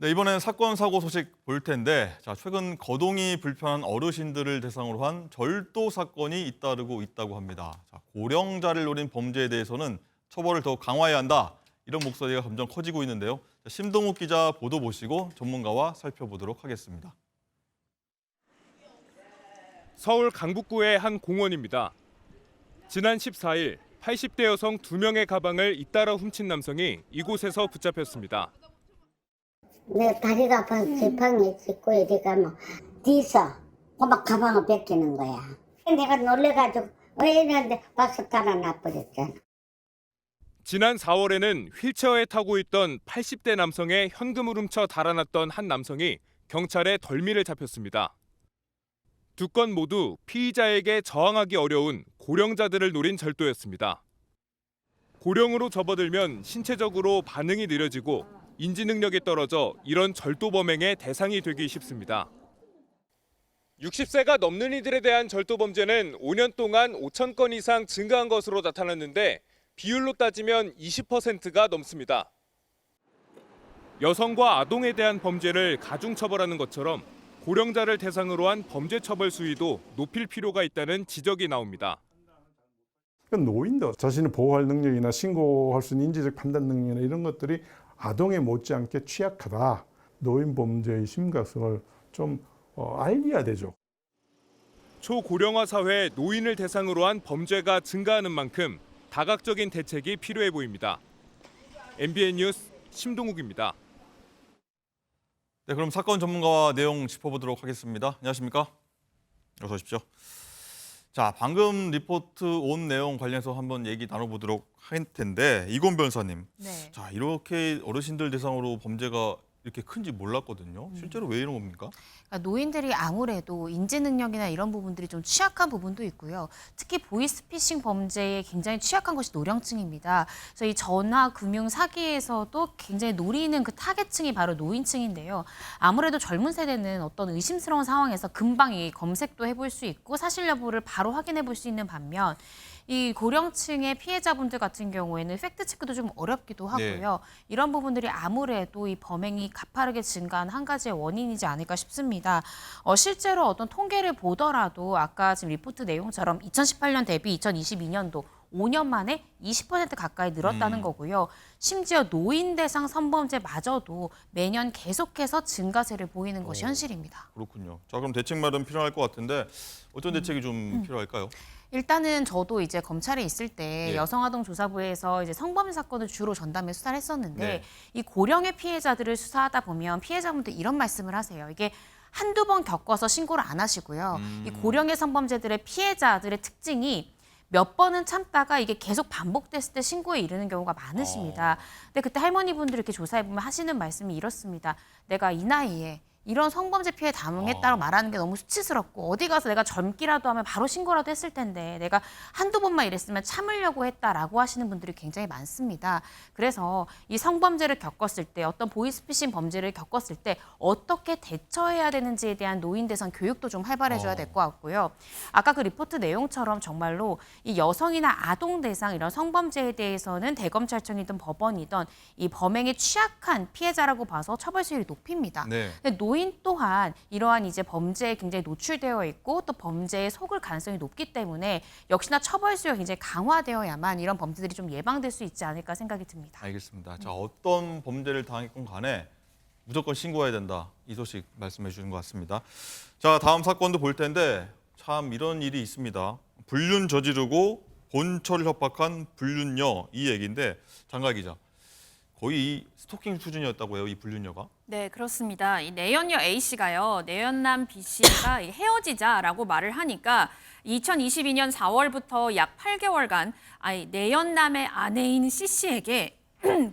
네, 이번엔 사건 사고 소식 볼 텐데, 최근 거동이 불편한 어르신들을 대상으로 한 절도 사건이 잇따르고 있다고 합니다. 고령자를 노린 범죄에 대해서는 처벌을 더 강화해야 한다. 이런 목소리가 점점 커지고 있는데요. 심동욱 기자 보도 보시고 전문가와 살펴보도록 하겠습니다. 서울 강북구의 한 공원입니다. 지난 14일 80대 여성 2명의 가방을 잇따라 훔친 남성이 이곳에서 붙잡혔습니다. 내 다리가 아파서 지팡이 짚고 이리 가면 뒤서 막 가방을 뺏기는 거야. 내가 놀래가지고 왜 이러는데 박수 달아나 버렸잖아. 지난 4월에는 휠체어에 타고 있던 80대 남성의 현금을 훔쳐 달아났던 한 남성이 경찰에 덜미를 잡혔습니다. 두 건 모두 피의자에게 저항하기 어려운 고령자들을 노린 절도였습니다. 고령으로 접어들면 신체적으로 반응이 느려지고 인지 능력이 떨어져 이런 절도 범행의 대상이 되기 쉽습니다. 60세가 넘는 이들에 대한 절도 범죄는 5년 동안 5천 건 이상 증가한 것으로 나타났는데 비율로 따지면 20%가 넘습니다. 여성과 아동에 대한 범죄를 가중 처벌하는 것처럼 고령자를 대상으로 한 범죄 처벌 수위도 높일 필요가 있다는 지적이 나옵니다. 노인도 자신을 보호할 능력이나 신고할 수 있는 인지적 판단 능력이나 이런 것들이 아동에 못지않게 취약하다. 노인 범죄의 심각성을 좀 알려야 되죠. 초고령화 사회에 노인을 대상으로 한 범죄가 증가하는 만큼 다각적인 대책이 필요해 보입니다. MBN 뉴스 심동욱입니다. 네, 그럼 사건 전문가와 내용 짚어보도록 하겠습니다. 안녕하십니까? 어서 오십시오. 방금 리포트 온 내용 관련해서 한번 얘기 나눠보도록 할 텐데, 이곤 변호사님. 네. 이렇게 어르신들 대상으로 범죄가 이렇게 큰지 몰랐거든요. 실제로 왜 이런 겁니까? 그러니까 노인들이 아무래도 인지 능력이나 이런 부분들이 좀 취약한 부분도 있고요. 특히 보이스피싱 범죄에 굉장히 취약한 것이 노령층입니다. 그래서 이 전화 금융 사기에서도 굉장히 노리는 그 타겟층이 바로 노인층인데요. 아무래도 젊은 세대는 어떤 의심스러운 상황에서 금방 이 검색도 해볼 수 있고 사실 여부를 바로 확인해 볼 수 있는 반면 이 고령층의 피해자분들 같은 경우에는 팩트체크도 좀 어렵기도 하고요. 이런 부분들이 아무래도 이 범행이 가파르게 증가한 한 가지의 원인이지 않을까 싶습니다. 실제로 어떤 통계를 보더라도 아까 지금 리포트 내용처럼 2018년 대비 2022년도 5년 만에 20% 가까이 늘었다는 거고요. 심지어 노인 대상 성범죄마저도 매년 계속해서 증가세를 보이는 것이 현실입니다. 그렇군요. 그럼 대책 마련 필요할 것 같은데 어떤 대책이 좀 필요할까요? 일단은 저도 이제 검찰에 있을 때 예. 여성아동조사부에서 이제 성범죄 사건을 주로 전담해 수사를 했었는데 네. 이 고령의 피해자들을 수사하다 보면 피해자분들 이런 말씀을 하세요. 이게 한두 번 겪어서 신고를 안 하시고요. 이 고령의 성범죄들의 피해자들의 특징이 몇 번은 참다가 이게 계속 반복됐을 때 신고에 이르는 경우가 많으십니다. 근데 그때 할머니분들이 이렇게 조사해보면 하시는 말씀이 이렇습니다. 내가 이 나이에 이런 성범죄 피해 당했다고 말하는 게 너무 수치스럽고 어디 가서 내가 젊기라도 하면 바로 신고라도 했을 텐데 내가 한두 번만 이랬으면 참으려고 했다라고 하시는 분들이 굉장히 많습니다. 그래서 이 성범죄를 겪었을 때 어떤 보이스피싱 범죄를 겪었을 때 어떻게 대처해야 되는지에 대한 노인 대상 교육도 좀 활발해져야 될 것 같고요. 아까 그 리포트 내용처럼 정말로 이 여성이나 아동 대상 이런 성범죄에 대해서는 대검찰청이든 법원이든 이 범행에 취약한 피해자라고 봐서 처벌 수위를 높입니다. 네. 근데 노인 또한 이러한 이제 범죄에 굉장히 노출되어 있고 또 범죄에 속을 가능성이 높기 때문에 역시나 처벌 수위가 굉장히 강화되어야만 이런 범죄들이 좀 예방될 수 있지 않을까 생각이 듭니다. 알겠습니다. 어떤 범죄를 당했건 간에 무조건 신고해야 된다. 이 소식 말씀해 주신 것 같습니다. 다음 사건도 볼 텐데 참 이런 일이 있습니다. 불륜 저지르고 본처를 협박한 불륜녀 이 얘기인데 장가 기자. 거의 이 스토킹 수준이었다고 해요, 이 불륜녀가? 네, 그렇습니다. 이 내연녀 A씨가요, 내연남 B씨가 헤어지자라고 말을 하니까 2022년 4월부터 약 8개월간 내연남의 아내인 C씨에게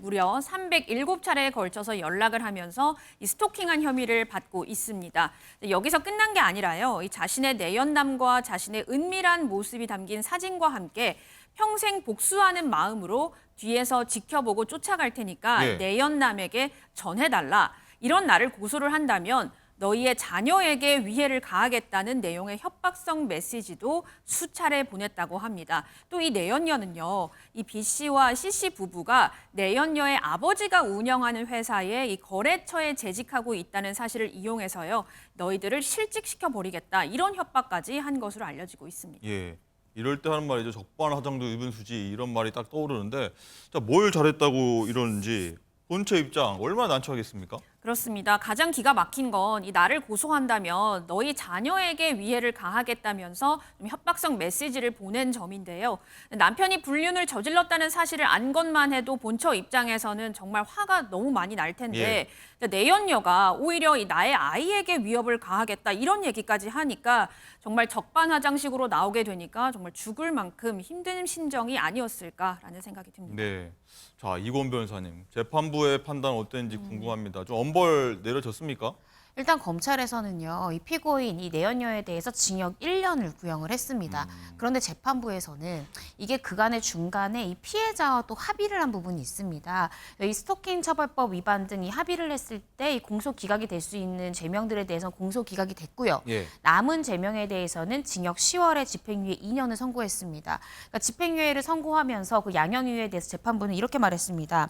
무려 307차례에 걸쳐서 연락을 하면서 이 스토킹한 혐의를 받고 있습니다. 여기서 끝난 게 아니라요. 이 자신의 내연남과 자신의 은밀한 모습이 담긴 사진과 함께 평생 복수하는 마음으로 뒤에서 지켜보고 쫓아갈 테니까 예. 내연남에게 전해달라. 이런 나를 고소를 한다면 너희의 자녀에게 위해를 가하겠다는 내용의 협박성 메시지도 수차례 보냈다고 합니다. 또 이 내연녀는요, 이 B 씨와 C 씨 부부가 내연녀의 아버지가 운영하는 회사에 이 거래처에 재직하고 있다는 사실을 이용해서요, 너희들을 실직시켜 버리겠다 이런 협박까지 한 것으로 알려지고 있습니다. 예. 이럴 때 하는 말이죠. 적반하장도 입은 수지 이런 말이 딱 떠오르는데 자, 뭘 잘했다고 이러는지 본처 입장 얼마나 난처하겠습니까? 그렇습니다. 가장 기가 막힌 건 이 나를 고소한다면 너희 자녀에게 위해를 가하겠다면서 좀 협박성 메시지를 보낸 점인데요. 남편이 불륜을 저질렀다는 사실을 안 것만 해도 본처 입장에서는 정말 화가 너무 많이 날 텐데 내연녀가 오히려 이 나의 아이에게 위협을 가하겠다 이런 얘기까지 하니까 정말 적반하장식으로 나오게 되니까 정말 죽을 만큼 힘든 심정이 아니었을까라는 생각이 듭니다. 네. 자, 이권 변호사님, 재판부의 판단 어땠는지 궁금합니다. 좀 엄벌 내려졌습니까? 일단 검찰에서는요, 이 피고인 이 내연녀에 대해서 징역 1년을 구형을 했습니다. 그런데 재판부에서는 이게 그간의 중간에 이 피해자와 또 합의를 한 부분이 있습니다. 이 스토킹 처벌법 위반 등이 합의를 했을 때 이 공소 기각이 될 수 있는 죄명들에 대해서는 공소 기각이 됐고요. 예. 남은 죄명에 대해서는 징역 10월에 집행유예 2년을 선고했습니다. 그러니까 집행유예를 선고하면서 그 양형유예에 대해서 재판부는 이렇게 말했습니다.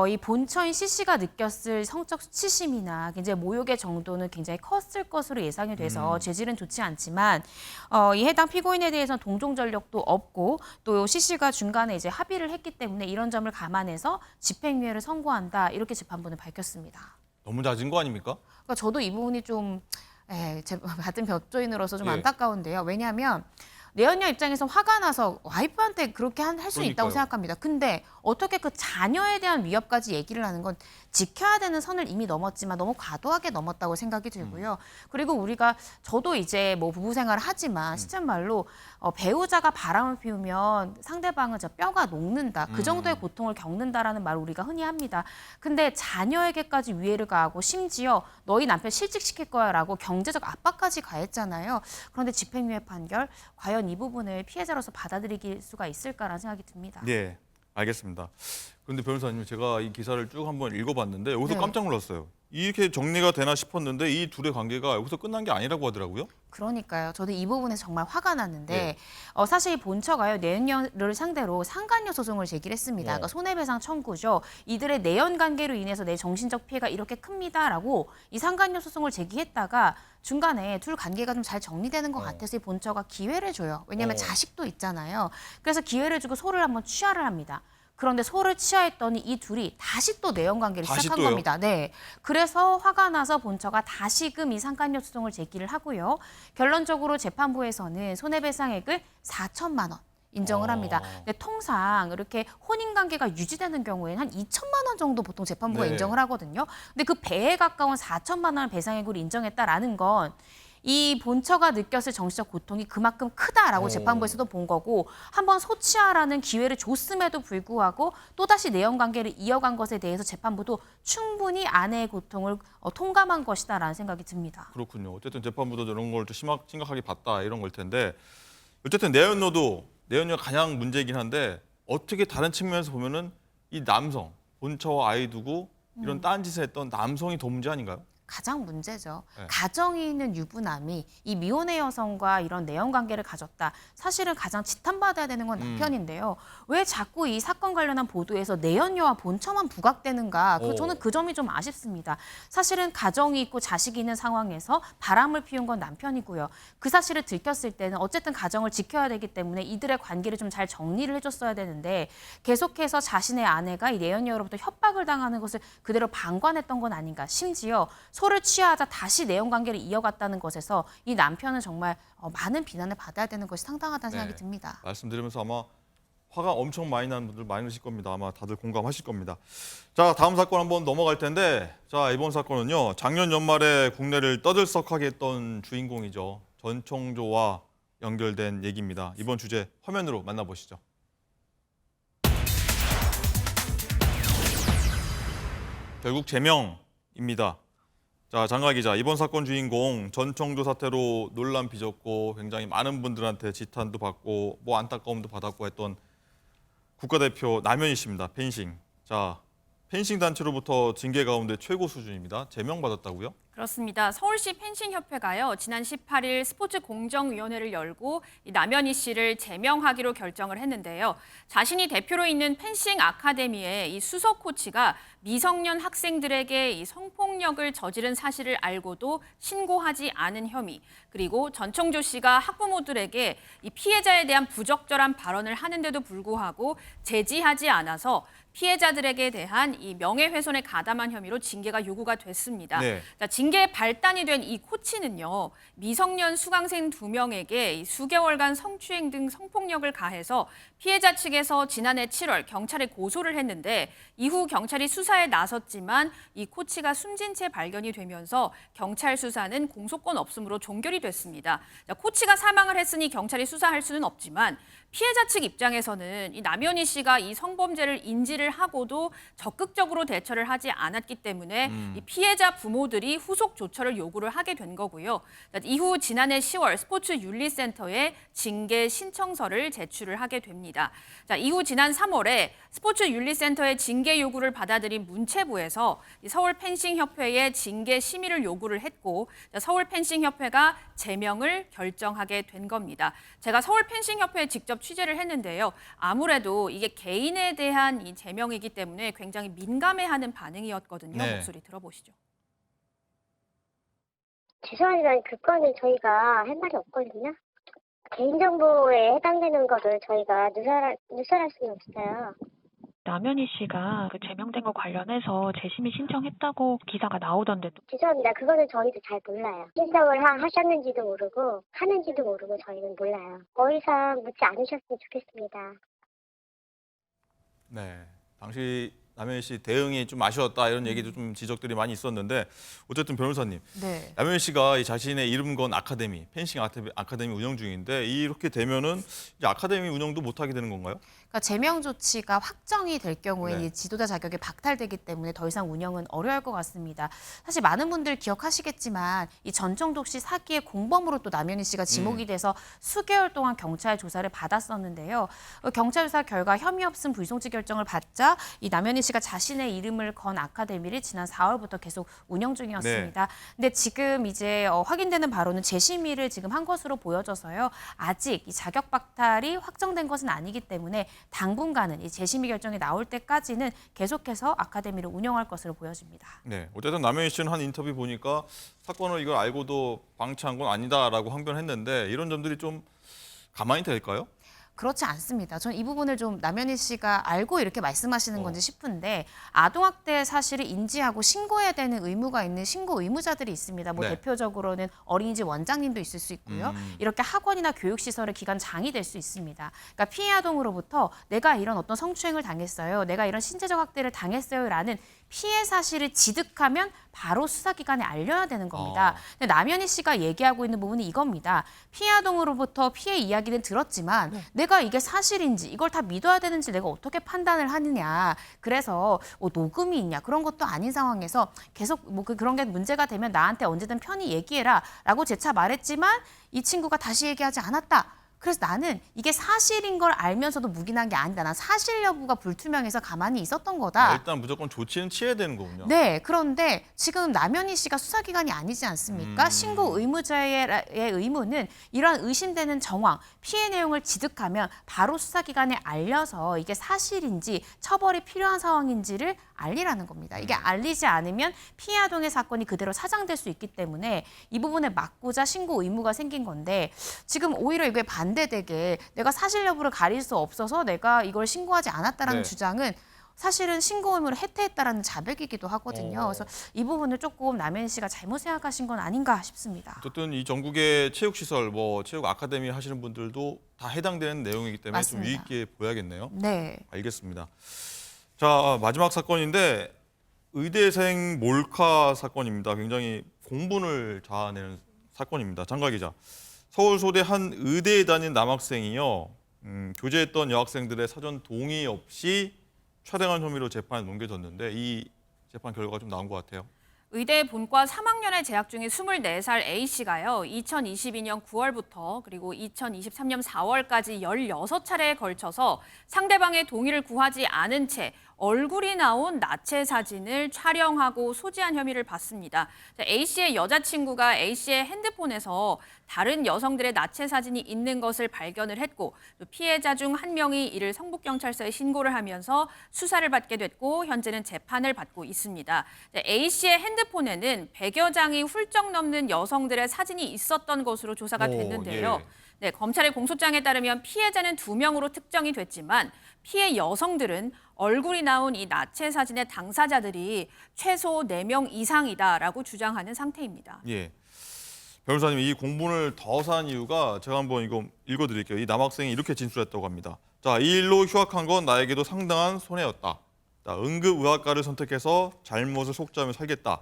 이 본처인 C 씨가 느꼈을 성적 수치심이나 굉장히 모욕의 정도는 굉장히 컸을 것으로 예상이 돼서 죄질은 좋지 않지만 이 해당 피고인에 대해서는 동종 전력도 없고 또 C 씨가 중간에 이제 합의를 했기 때문에 이런 점을 감안해서 집행유예를 선고한다 이렇게 재판부는 밝혔습니다. 너무 잦은 거 아닙니까? 그러니까 저도 이 부분이 좀 같은 법조인으로서 좀 예. 안타까운데요. 왜냐하면 내연녀 입장에서 화가 나서 와이프한테 그렇게 할 수는 있다고 그러니까요. 생각합니다. 근데 어떻게 그 자녀에 대한 위협까지 얘기를 하는 건 지켜야 되는 선을 이미 넘었지만 너무 과도하게 넘었다고 생각이 들고요. 그리고 저도 이제 뭐 부부 생활을 하지만 시쳇 말로 배우자가 바람을 피우면 상대방은 저 뼈가 녹는다. 그 정도의 고통을 겪는다라는 말을 우리가 흔히 합니다. 근데 자녀에게까지 위해를 가하고 심지어 너희 남편 실직시킬 거야라고 경제적 압박까지 가했잖아요. 그런데 집행유예 판결 과연 이 부분을 피해자로서 받아들일 수가 있을까라는 생각이 듭니다. 예. 알겠습니다. 그런데 변호사님, 제가 이 기사를 쭉 한번 읽어봤는데 여기서 네. 깜짝 놀랐어요. 이렇게 정리가 되나 싶었는데 이 둘의 관계가 여기서 끝난 게 아니라고 하더라고요. 그러니까요. 저도 이 부분에서 정말 화가 났는데 네. 사실 본처가요. 내연녀를 상대로 상간녀 소송을 제기했습니다. 그러니까 손해배상 청구죠. 이들의 내연 관계로 인해서 내 정신적 피해가 이렇게 큽니다라고 이 상간녀 소송을 제기했다가 중간에 둘 관계가 좀 잘 정리되는 것 같아서 이 본처가 기회를 줘요. 왜냐하면 자식도 있잖아요. 그래서 기회를 주고 소를 한번 취하를 합니다. 그런데 소를 취하했더니 이 둘이 다시 또 내연 관계를 다시 시작한 또요? 겁니다. 네. 그래서 화가 나서 본처가 다시금 이 상간녀 소송을 제기를 하고요. 결론적으로 재판부에서는 손해배상액을 4천만 원 인정을 합니다. 근데 통상 이렇게 혼인 관계가 유지되는 경우에는 한 2천만 원 정도 보통 재판부가 네. 인정을 하거든요. 근데 그 배에 가까운 4천만 원을 배상액으로 인정했다라는 건 이 본처가 느꼈을 정신적 고통이 그만큼 크다라고 재판부에서도 본 거고 한번 소치하라는 기회를 줬음에도 불구하고 또다시 내연 관계를 이어간 것에 대해서 재판부도 충분히 아내의 고통을 통감한 것이다라는 생각이 듭니다. 그렇군요. 어쨌든 재판부도 이런 걸 좀 심각하게 봤다 이런 걸 텐데 어쨌든 내연녀가 가장 문제이긴 한데 어떻게 다른 측면에서 보면은 이 남성, 본처와 아이 두고 이런 딴짓을 했던 남성이 더 문제 아닌가요? 가장 문제죠. 네. 가정이 있는 유부남이 이 미혼의 여성과 이런 내연 관계를 가졌다. 사실은 가장 지탄받아야 되는 건 남편인데요. 왜 자꾸 이 사건 관련한 보도에서 내연녀와 본처만 부각되는가? 저는 그 점이 좀 아쉽습니다. 사실은 가정이 있고 자식이 있는 상황에서 바람을 피운 건 남편이고요. 그 사실을 들켰을 때는 어쨌든 가정을 지켜야 되기 때문에 이들의 관계를 좀 잘 정리를 해줬어야 되는데 계속해서 자신의 아내가 이 내연녀로부터 협박을 당하는 것을 그대로 방관했던 건 아닌가. 심지어 소를 취하자 다시 내연 관계를 이어갔다는 것에서 이 남편은 정말 많은 비난을 받아야 되는 것이 상당하다는 생각이 듭니다. 말씀드리면서 아마 화가 엄청 많이 나는 분들 많으실 겁니다. 아마 다들 공감하실 겁니다. 자, 다음 사건 한번 넘어갈 텐데 자, 이번 사건은요. 작년 연말에 국내를 떠들썩하게 했던 주인공이죠. 전청조와 연결된 얘기입니다. 이번 주제 화면으로 만나보시죠. 결국 제명입니다. 자, 장가 기자, 이번 사건 주인공 전청조 사태로 논란 빚었고 굉장히 많은 분들한테 지탄도 받고 뭐 안타까움도 받았고 했던 국가대표 남현희 씨입니다. 펜싱. 자, 펜싱 단체로부터 징계 가운데 최고 수준입니다. 제명받았다고요? 그렇습니다. 서울시 펜싱협회가요, 지난 18일 스포츠공정위원회를 열고 이 남현희 씨를 제명하기로 결정을 했는데요. 자신이 대표로 있는 펜싱 아카데미의 이 수석 코치가 미성년 학생들에게 이 성폭력을 저지른 사실을 알고도 신고하지 않은 혐의, 그리고 전청조 씨가 학부모들에게 이 피해자에 대한 부적절한 발언을 하는데도 불구하고 제지하지 않아서 피해자들에게 대한 이 명예훼손에 가담한 혐의로 징계가 요구가 됐습니다. 네. 자, 징계 발단이 된 이 코치는요, 미성년 수강생 2명에게 이 수개월간 성추행 등 성폭력을 가해서 피해자 측에서 지난해 7월 경찰에 고소를 했는데 이후 경찰이 수사에 나섰지만 이 코치가 숨진 채 발견이 되면서 경찰 수사는 공소권 없음으로 종결이 됐습니다. 자, 코치가 사망을 했으니 경찰이 수사할 수는 없지만 피해자 측 입장에서는 이 남현희 씨가 이 성범죄를 인지를 하고도 적극적으로 대처를 하지 않았기 때문에 이 피해자 부모들이 후속 조처를 요구를 하게 된 거고요. 이후 지난해 10월 스포츠윤리센터에 징계 신청서를 제출을 하게 됩니다. 자, 이후 지난 3월에 스포츠윤리센터의 징계 요구를 받아들인 문체부에서 이 서울펜싱협회에 징계 심의를 요구를 했고 서울펜싱협회가 제명을 결정하게 된 겁니다. 제가 서울펜싱협회에 직접 취재를 했는데요. 아무래도 이게 개인에 대한 이 제명이기 때문에 굉장히 민감해하는 반응이었거든요. 네. 목소리 들어보시죠. 죄송하지만 그 건은 저희가 할 말이 없거든요. 개인정보에 해당되는 거를 저희가 누설할 수는 없어요. 남현희 씨가 그 제명된 거 관련해서 재심의 신청했다고 기사가 나오던데도. 죄송합니다. 그거는 저희도 잘 몰라요. 신청을 하셨는지도 모르고 하는지도 모르고 저희는 몰라요. 더 이상 묻지 않으셨으면 좋겠습니다. 네. 당시 남현희 씨 대응이 좀 아쉬웠다 이런 얘기도 좀 지적들이 많이 있었는데 어쨌든 변호사님, 네. 남현희 씨가 이 자신의 이름 건 아카데미, 펜싱 아카데미 운영 중인데 이렇게 되면은 이제 아카데미 운영도 못 하게 되는 건가요? 그러니까 제명 조치가 확정이 될 경우에 네. 이 지도자 자격이 박탈되기 때문에 더 이상 운영은 어려울 것 같습니다. 사실 많은 분들 기억하시겠지만 이 전청독 씨 사기의 공범으로 또 남현희 씨가 지목이 돼서 수개월 동안 경찰 조사를 받았었는데요. 경찰 조사 결과 혐의 없음 불송치 결정을 받자 이 남현희 씨가 자신의 이름을 건 아카데미를 지난 4월부터 계속 운영 중이었습니다. 근데 지금 이제 확인되는 바로는 재심의를 지금 한 것으로 보여져서요. 아직 이 자격 박탈이 확정된 것은 아니기 때문에 당분간은 이 재심의 결정이 나올 때까지는 계속해서 아카데미를 운영할 것으로 보여집니다. 네. 어쨌든 남현희 씨는 한 인터뷰 보니까 사건을 이걸 알고도 방치한 건 아니다라고 항변했는데 이런 점들이 좀 가만히 될까요? 그렇지 않습니다. 저는 이 부분을 좀 남현희 씨가 알고 이렇게 말씀하시는 건지 싶은데 아동학대 사실을 인지하고 신고해야 되는 의무가 있는 신고 의무자들이 있습니다. 뭐 네. 대표적으로는 어린이집 원장님도 있을 수 있고요. 이렇게 학원이나 교육시설의 기관장이 될 수 있습니다. 그러니까 피해 아동으로부터 내가 이런 어떤 성추행을 당했어요. 내가 이런 신체적 학대를 당했어요라는 피해 사실을 지득하면 바로 수사기관에 알려야 되는 겁니다. 근데 남현희 씨가 얘기하고 있는 부분이 이겁니다. 피해 아동으로부터 피해 이야기는 들었지만 내가 이게 사실인지 이걸 다 믿어야 되는지 내가 어떻게 판단을 하느냐. 그래서 녹음이 있냐 그런 것도 아닌 상황에서 계속 뭐 그런 게 문제가 되면 나한테 언제든 편히 얘기해라 라고 재차 말했지만 이 친구가 다시 얘기하지 않았다. 그래서 나는 이게 사실인 걸 알면서도 묵인한 게 아니다. 난 사실 여부가 불투명해서 가만히 있었던 거다. 일단 무조건 조치는 취해야 되는 거군요. 네, 그런데 지금 남현희 씨가 수사기관이 아니지 않습니까? 신고 의무자의 의무는 이러한 의심되는 정황, 피해 내용을 지득하면 바로 수사기관에 알려서 이게 사실인지 처벌이 필요한 상황인지를 알리라는 겁니다. 이게 알리지 않으면 피해 아동의 사건이 그대로 사장될 수 있기 때문에 이 부분에 막고자 신고 의무가 생긴 건데 지금 오히려 이게 반대되게 내가 사실 여부를 가릴 수 없어서 내가 이걸 신고하지 않았다라는 네. 주장은 사실은 신고 의무를 해태했다라는 자백이기도 하거든요. 그래서 이 부분을 조금 남현희 씨가 잘못 생각하신 건 아닌가 싶습니다. 어쨌든 이 전국의 체육시설, 뭐 체육 아카데미 하시는 분들도 다 해당되는 내용이기 때문에 맞습니다. 좀 유의 있게 보야겠네요. 네. 알겠습니다. 자, 마지막 사건인데 의대생 몰카 사건입니다. 굉장히 공분을 자아내는 사건입니다. 장가 기자, 서울소대 한 의대에 다닌 남학생이요. 교제했던 여학생들의 사전 동의 없이 촬영한 혐의로 재판에 넘겨졌는데 이 재판 결과가 좀 나온 것 같아요. 의대 본과 3학년에 재학 중인 24살 A씨가요. 2022년 9월부터 그리고 2023년 4월까지 16차례에 걸쳐서 상대방의 동의를 구하지 않은 채 얼굴이 나온 나체 사진을 촬영하고 소지한 혐의를 받습니다. A씨의 여자친구가 A씨의 핸드폰에서 다른 여성들의 나체 사진이 있는 것을 발견을 했고 또 피해자 중 한 명이 이를 성북경찰서에 신고를 하면서 수사를 받게 됐고 현재는 재판을 받고 있습니다. A씨의 핸드폰에는 100여 장이 훌쩍 넘는 여성들의 사진이 있었던 것으로 조사가 됐는데요. 네, 검찰의 공소장에 따르면 피해자는 2명으로 특정이 됐지만 피해 여성들은 얼굴이 나온 이 나체 사진의 당사자들이 최소 4명 이상이다라고 주장하는 상태입니다. 예. 변호사님, 이 공분을 더 산 이유가 제가 한번 이거 읽어드릴게요. 이 남학생이 이렇게 진술했다고 합니다. 자, 이 일로 휴학한 건 나에게도 상당한 손해였다. 자, 응급의학과를 선택해서 잘못을 속죄하며 살겠다.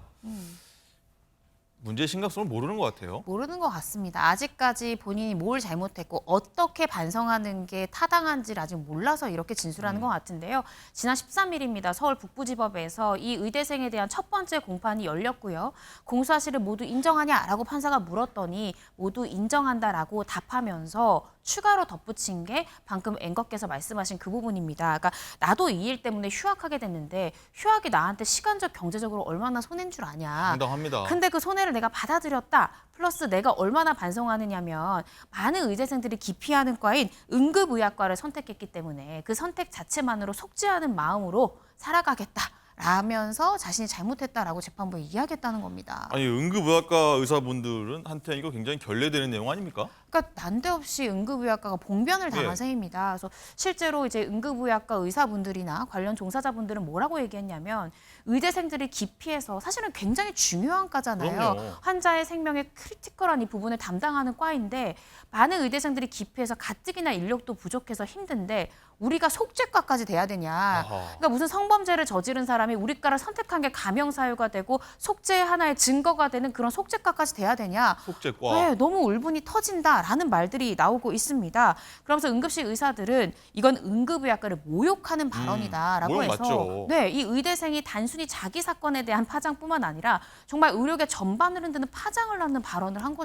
문제의 심각성을 모르는 것 같아요. 모르는 것 같습니다. 아직까지 본인이 뭘 잘못했고 어떻게 반성하는 게 타당한지를 아직 몰라서 이렇게 진술하는 것 같은데요. 지난 13일입니다. 서울 북부지법에서 이 의대생에 대한 첫 번째 공판이 열렸고요. 공소사실을 모두 인정하냐라고 판사가 물었더니 모두 인정한다라고 답하면서 추가로 덧붙인 게 방금 앵커께서 말씀하신 그 부분입니다. 그러니까 나도 이 일 때문에 휴학하게 됐는데 휴학이 나한테 시간적, 경제적으로 얼마나 손해인 줄 아냐. 상당합니다. 근데 그 손해를 내가 받아들였다. 플러스 내가 얼마나 반성하느냐면 많은 의대생들이 기피하는 과인 응급의학과를 선택했기 때문에 그 선택 자체만으로 속죄하는 마음으로 살아가겠다. 라면서 자신이 잘못했다라고 재판부에 이야기했다는 겁니다. 아니, 응급의학과 의사분들은 한테 이거 굉장히 결례되는 내용 아닙니까? 그러니까 난데없이 응급의학과가 봉변을 당한 예. 셈입니다. 그래서 실제로 이제 응급의학과 의사분들이나 관련 종사자분들은 뭐라고 얘기했냐면 의대생들이 기피해서 사실은 굉장히 중요한 과잖아요. 그럼요. 환자의 생명에 크리티컬한 이 부분을 담당하는 과인데 많은 의대생들이 기피해서 가뜩이나 인력도 부족해서 힘든데 우리가 속죄과까지 돼야 되냐. 아하. 그러니까 무슨 성범죄를 저지른 사람이 우리 과를 선택한 게 가명사유가 되고 속죄의 하나의 증거가 되는 그런 속죄과까지 돼야 되냐. 속죄과. 네, 너무 울분이 터진다라는 말들이 나오고 있습니다. 그러면서 응급실 의사들은 이건 응급의학과를 모욕하는 발언이다라고 모욕 해서 맞죠. 네, 이 의대생이 단순히 자기 사건에 대한 파장뿐만 아니라 정말 의료계 전반을 흔드는 파장을 낳는 발언을 한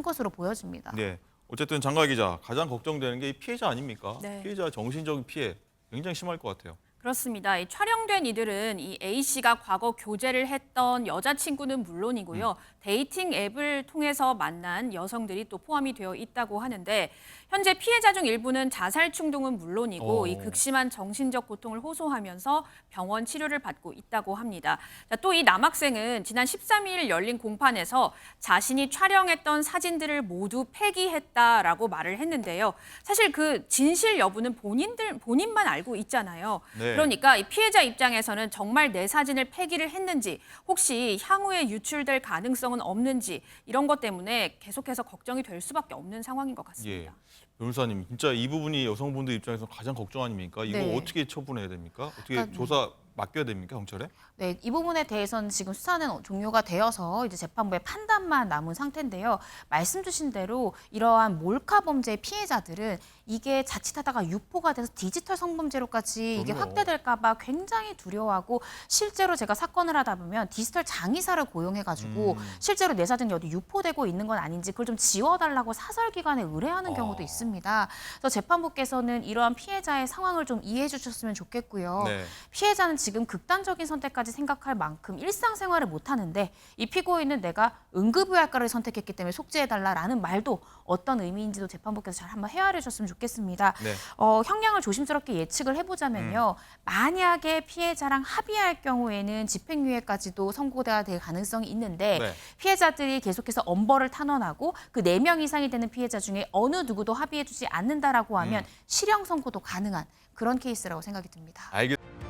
것으로 보여집니다. 네. 어쨌든 장가 기자, 가장 걱정되는 게 이 피해자 아닙니까? 네. 피해자 정신적인 피해 굉장히 심할 것 같아요. 그렇습니다. 이 촬영된 이들은 이 A씨가 과거 교제를 했던 여자친구는 물론이고요. 데이팅 앱을 통해서 만난 여성들이 또 포함이 되어 있다고 하는데 현재 피해자 중 일부는 자살 충동은 물론이고 이 극심한 정신적 고통을 호소하면서 병원 치료를 받고 있다고 합니다. 또 이 남학생은 지난 13일 열린 공판에서 자신이 촬영했던 사진들을 모두 폐기했다라고 말을 했는데요. 사실 그 진실 여부는 본인만 알고 있잖아요. 네. 그러니까 이 피해자 입장에서는 정말 내 사진을 폐기를 했는지 혹시 향후에 유출될 가능성은 없는지 이런 것 때문에 계속해서 걱정이 될 수밖에 없는 상황인 것 같습니다. 예. 변호사님, 진짜 이 부분이 여성분들 입장에서 가장 걱정 아닙니까? 이거 네. 어떻게 처분해야 됩니까? 어떻게 그러니까, 조사 맡겨야 됩니까, 경찰에? 네, 이 부분에 대해서는 지금 수사는 종료가 되어서 이제 재판부의 판단만 남은 상태인데요. 말씀 주신 대로 이러한 몰카 범죄의 피해자들은 이게 자칫하다가 유포가 돼서 디지털 성범죄로까지 이게 그럼요. 확대될까 봐 굉장히 두려워하고 실제로 제가 사건을 하다 보면 디지털 장의사를 고용해가지고 실제로 내 사진이 어디 유포되고 있는 건 아닌지 그걸 좀 지워달라고 사설기관에 의뢰하는 경우도 있습니다. 그래서 재판부께서는 이러한 피해자의 상황을 좀 이해해 주셨으면 좋겠고요. 네. 피해자는 지금 극단적인 선택까지 생각할 만큼 일상생활을 못하는데 이 피고인은 내가 응급의학과를 선택했기 때문에 속죄해달라라는 말도 어떤 의미인지도 재판부께서 잘 한번 헤아려 주셨으면 좋겠습니다. 네. 형량을 조심스럽게 예측을 해보자면요. 만약에 피해자랑 합의할 경우에는 집행유예까지도 선고가 될 가능성이 있는데 네. 피해자들이 계속해서 엄벌을 탄원하고 그 4명 이상이 되는 피해자 중에 어느 누구도 합의해주지 않는다라고 하면 실형 선고도 가능한 그런 케이스라고 생각이 듭니다. 알겠습니다.